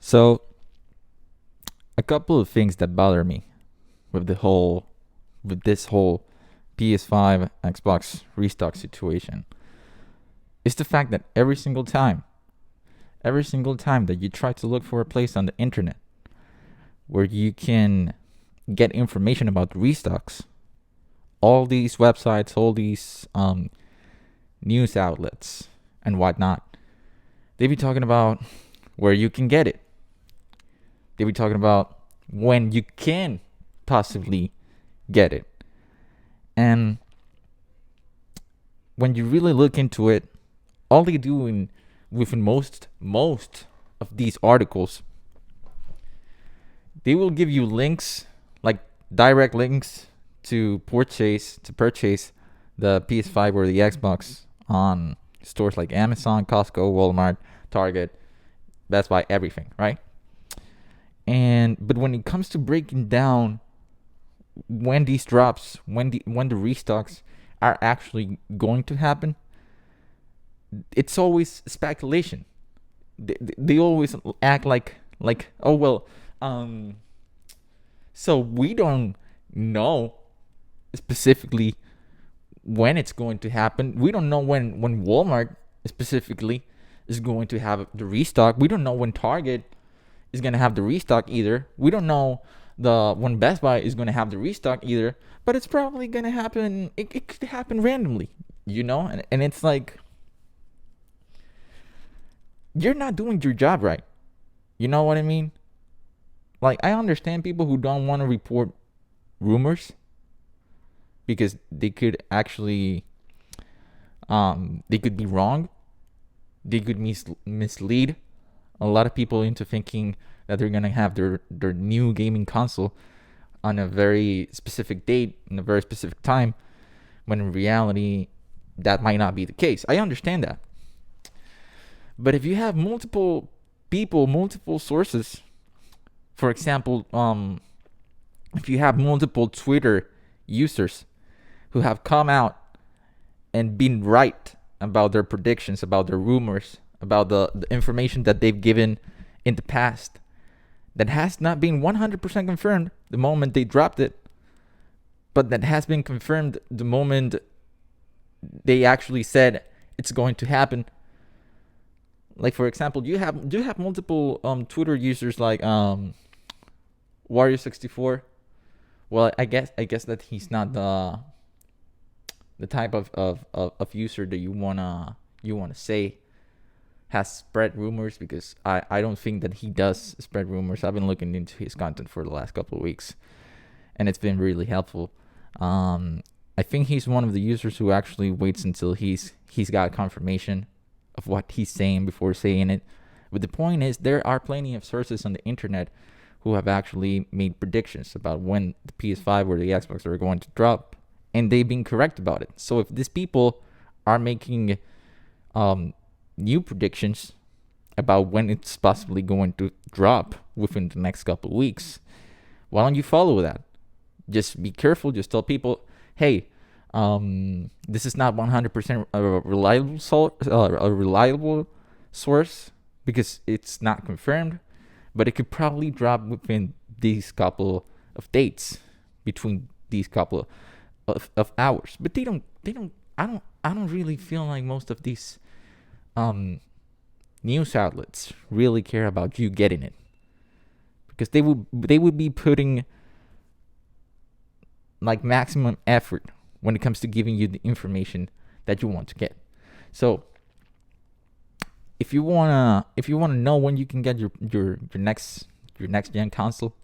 So, a couple of things that bother me with this whole PS5 Xbox restock situation is the fact that every single time that you try to look for a place on the internet where you can get information about restocks, all these websites, all these news outlets and whatnot, they be talking about where you can get it. They be talking about when you can possibly get it. And when you really look into it, all they do within most of these articles, they will give you links, like direct links to purchase the PS5 or the Xbox on stores like Amazon, Costco, Walmart, Target, Best Buy, everything, right? But when it comes to breaking down when these drops, when the restocks are actually going to happen, it's always speculation. They always act like oh well, so we don't know specifically when it's going to happen. We don't know when Walmart specifically is going to have the restock. We don't know when Target is going to have the restock either. We don't know when Best Buy is going to have the restock either. But it's probably going to happen. It could happen randomly, and it's like, you're not doing your job right. You know what I mean? Like, I understand people who don't want to report rumors because they could actually they could be wrong. They could mislead a lot of people into thinking that they're gonna have their new gaming console on a very specific date in a very specific time, when in reality that might not be the case. I understand that. But if you have multiple people, multiple sources, for example, if you have multiple Twitter users who have come out and been right about their predictions, about their rumors, about the information that they've given in the past, that has not been 100% confirmed the moment they dropped it, but that has been confirmed the moment they actually said it's going to happen. Like, for example, do you have multiple Twitter users like Wario64? Well, I guess that he's not the type of user that you wanna say has spread rumors, because I don't think that he does spread rumors. I've been looking into his content for the last couple of weeks, and it's been really helpful. I think he's one of the users who actually waits until he's got confirmation of what he's saying before saying it. But the point is, there are plenty of sources on the internet who have actually made predictions about when the PS5 or the Xbox are going to drop, and they've been correct about it. So if these people are making new predictions about when it's possibly going to drop within the next couple of weeks, why don't you follow that? Just be careful. Just tell people, hey, this is not 100% a reliable source, because it's not confirmed, but it could probably drop within these couple of dates, between these couple of hours. But I don't really feel like most of these news outlets really care about you getting it, because they would be putting like maximum effort when it comes to giving you the information that you want to get. So if you wanna know when you can get your next gen console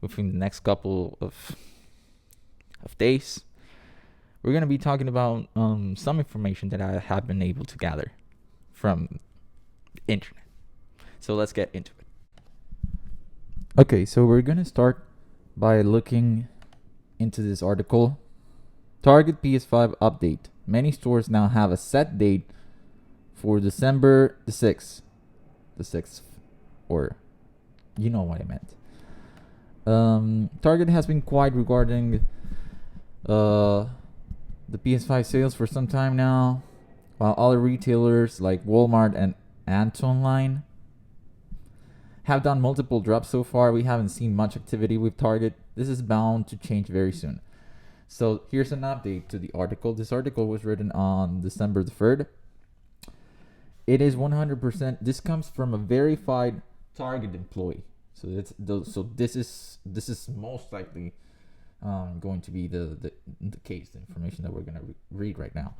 within the next couple of days, we're gonna be talking about some information that I have been able to gather from the internet. So let's get into it. Okay, so we're gonna start by looking into this article. Target PS5 update. Many stores now have a set date for December the 6th. The 6th. Or, you know what I meant. Target has been quiet regarding the PS5 sales for some time now, while other retailers like Walmart and Ant Online have done multiple drops so far. We haven't seen much activity with Target. This is bound to change very soon. So here's an update to the article. This article was written on December the 3rd. It is 100%. This comes from a verified Target employee. So this is most likely going to be the case, the information that we're going to read right now.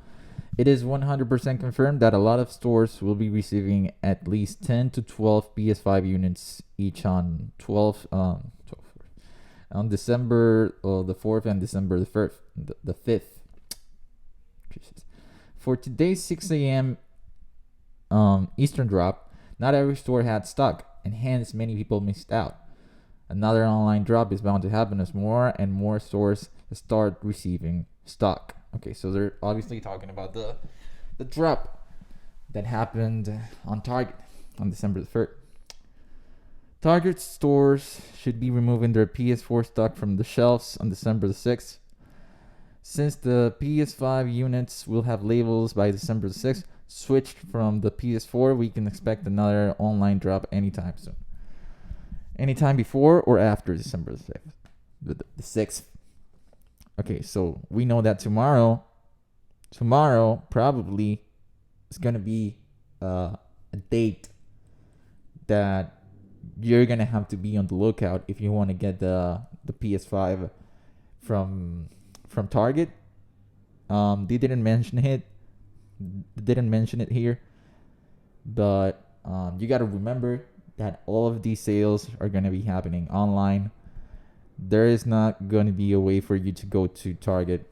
It is 100% confirmed that a lot of stores will be receiving at least 10 to 12 PS5 units each on on December the 4th and December the 5th. For today's 6 a.m. Eastern drop, not every store had stock, and hence many people missed out. Another online drop is bound to happen as more and more stores start receiving stock. Okay, so they're obviously talking about the drop that happened on Target on December the 3rd. Target stores should be removing their PS4 stock from the shelves on December the 6th. Since the PS5 units will have labels by December the 6th, switched from the PS4, we can expect another online drop anytime soon. Anytime before or after December the 6th. The 6th. Okay, so we know that tomorrow probably is going to be a date that you're going to have to be on the lookout if you want to get the PS5 from Target. They didn't mention it. Here, but you got to remember that all of these sales are going to be happening online. There is not going to be a way for you to go to Target.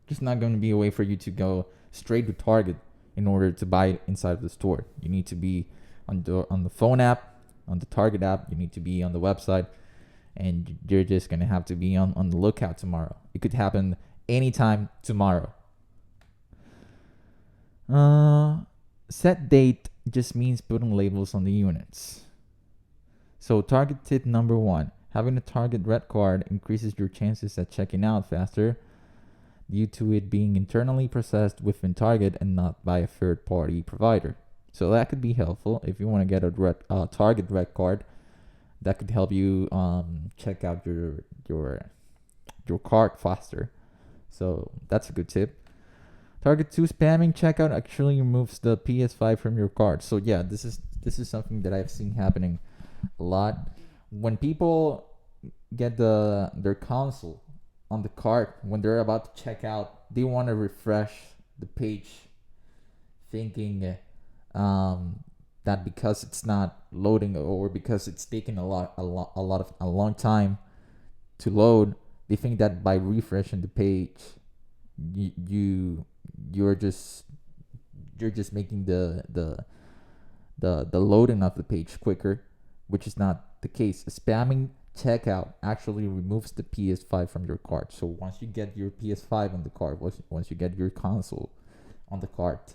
Just not going to be a way for you to go straight to Target in order to buy it inside of the store. You need to be on the phone app, on the Target app. You need to be on the website, and you're just going to have to be on the lookout tomorrow. It could happen anytime tomorrow. Set date just means putting labels on the units. So Target tip number 1, having a Target red card increases your chances at checking out faster due to it being internally processed within Target and not by a third-party provider. So that could be helpful if you want to get a Target red card. That could help you check out your cart faster. So that's a good tip. Target 2, spamming checkout actually removes the PS5 from your cart. So yeah, this is something that I've seen happening a lot. When people get their console on the cart, when they're about to check out, they want to refresh the page, thinking that because it's not loading or because it's taking a long time to load, they think that by refreshing the page, you're just making the loading of the page quicker, which is not the case. Spamming checkout actually removes the PS5 from your cart. So once you get your PS5 on the cart, once you get your console on the cart,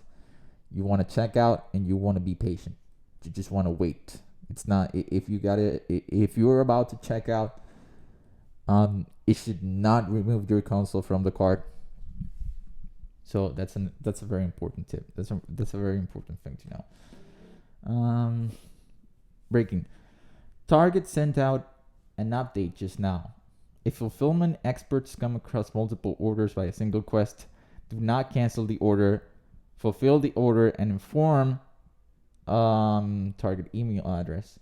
you want to check out and you want to be patient. You just want to wait. It's not if you're about to check out, it should not remove your console from the cart. So that's a very important tip. That's a very important thing to know. Breaking. Target sent out an update just now. If fulfillment experts come across multiple orders by a single quest, do not cancel the order. Fulfill the order and inform Target email address.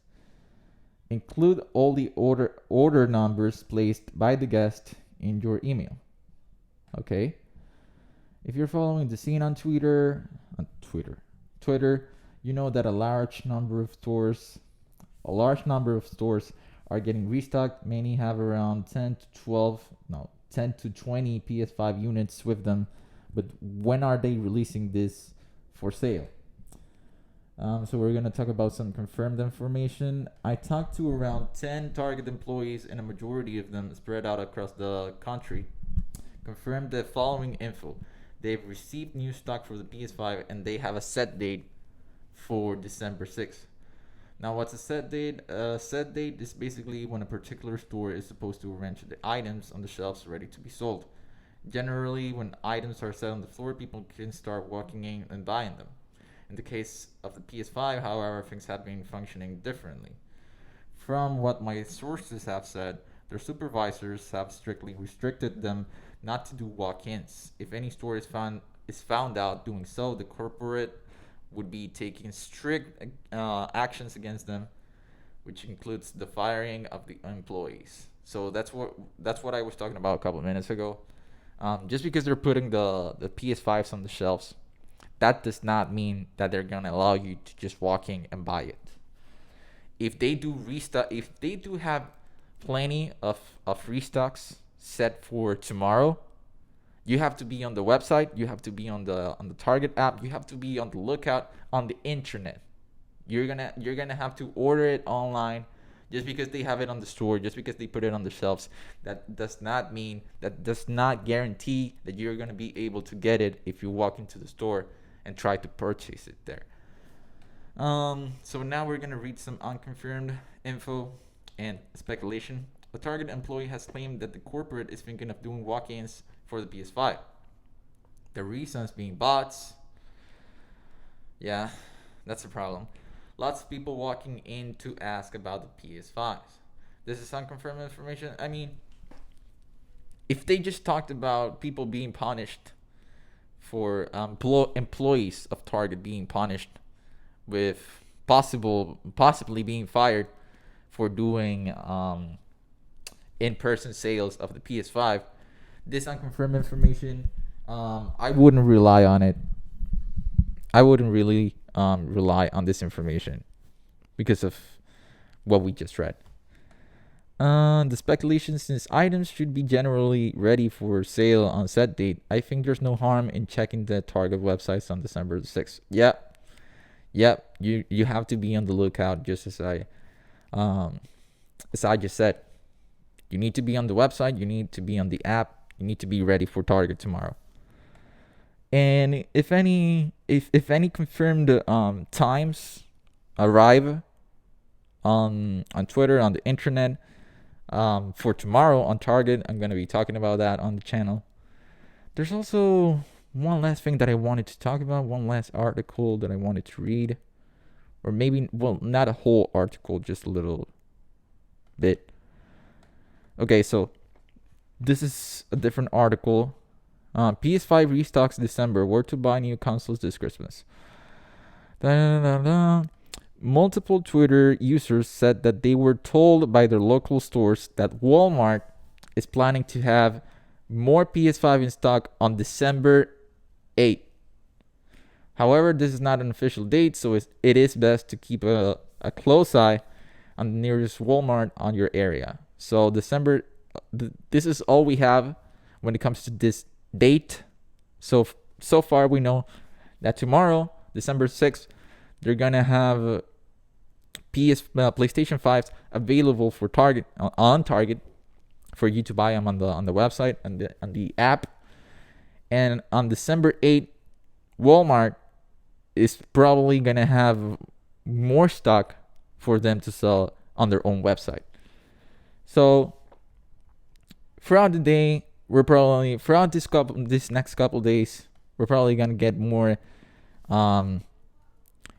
Include all the order numbers placed by the guest in your email. Okay. If you're following the scene on Twitter, you know that a large number of stores are getting restocked. Many have around 10 to 20 PS5 units with them. But when are they releasing this for sale? So we're going to talk about some confirmed information. I talked to around 10 Target employees, and a majority of them spread out across the country confirmed the following info. They've received new stock for the PS5, and they have a set date for December 6th. Now, what's a set date? A set date is basically when a particular store is supposed to arrange the items on the shelves ready to be sold. Generally, when items are set on the floor, people can start walking in and buying them. In the case of the PS5, however, things have been functioning differently. From what my sources have said, their supervisors have strictly restricted them not to do walk-ins. If any store is found out doing so, the corporate would be taking strict actions against them, which includes the firing of the employees. So that's what I was talking about a couple of minutes ago. Just because they're putting the PS5s on the shelves, that does not mean that they're gonna allow you to just walk in and buy it. If they do restock, if they do have plenty of restocks set for tomorrow, you have to be on the website, you have to be on the Target app, you have to be on the lookout on the internet. You're gonna have to order it online. Just because they have it on the store, just because they put it on the shelves, that does not guarantee that you're gonna be able to get it if you walk into the store and try to purchase it there. So now we're gonna read some unconfirmed info and speculation. A Target employee has claimed that the corporate is thinking of doing walk-ins for the PS5. The reasons being bots. Yeah, that's a problem. Lots of people walking in to ask about the PS5s. This is unconfirmed information. I mean, if they just talked about people being punished for employees of Target being punished with possibly being fired for doing in-person sales of the PS5, this unconfirmed information, I wouldn't rely on it. I wouldn't really rely on this information because of what we just read. The speculation, since items should be generally ready for sale on set date, I think there's no harm in checking the Target websites on December 6th. Yep. You have to be on the lookout, just as I just said. You need to be on the website. You need to be on the app. You need to be ready for Target tomorrow. And if any confirmed times arrive on Twitter, on the internet, for tomorrow on Target, I'm gonna be talking about that on the channel. There's also one last thing that I wanted to talk about, one last article that I wanted to read, or maybe, well, not a whole article, just a little bit. Okay, so this is a different article. PS5 restocks December. Where to buy new consoles this Christmas. Multiple Twitter users said that they were told by their local stores that Walmart is planning to have more PS5 in stock on December 8th. However, this is not an official date, so it is best to keep a close eye on the nearest Walmart on your area. So December, this is all we have when it comes to this date. So far we know that tomorrow, December 6th, they're gonna have PlayStation 5s available for Target on Target for you to buy them on the website and on the app. And on December 8th, Walmart is probably gonna have more stock for them to sell on their own website. So throughout the day, throughout this next couple days, we're probably gonna get more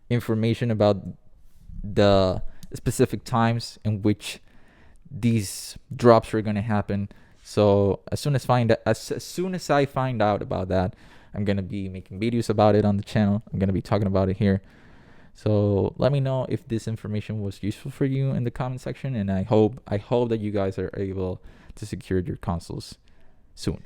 information about the specific times in which these drops are gonna happen. So as soon as I find out about that, I'm gonna be making videos about it on the channel. I'm gonna be talking about it here. So let me know if this information was useful for you in the comment section, and I hope that you guys are able to secure your consoles soon.